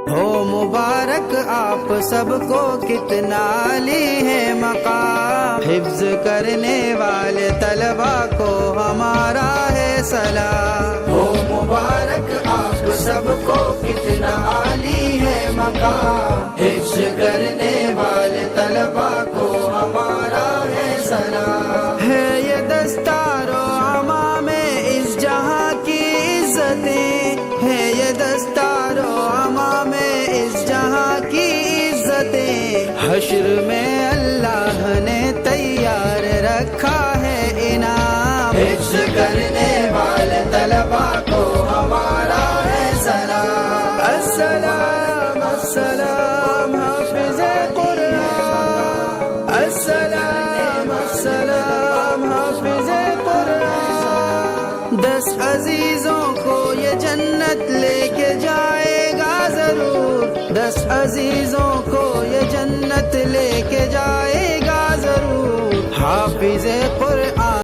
ہو مبارک آپ سب کو کتنا عالی ہے مقام، حفظ کرنے والے طلبا کو ہمارا ہے سلام، ہو مبارک آپ سب کو کتنا عالی ہے مقام، حفظ کرنے والے طلبا کو ہمارا ہے سلام، ہے یہ دستار و عمام اس جہاں کی عزتیں، ہے یہ دستار و عمام اس جہاں کی عزتیں، حشر میں اللہ نے تیار رکھا ہے انعام، حفظ کرنے والے طلبا کو ہمارا ہے سلام، السلام السلام حافظ قرآن، السلام السلام حافظ قرآن، 10 عزیزوں کو یہ جنت لے کے جائے گا ضرور، 10 عزیزوں کو یہ جنت لے کے جائے گا ضرور، حافظ قرآن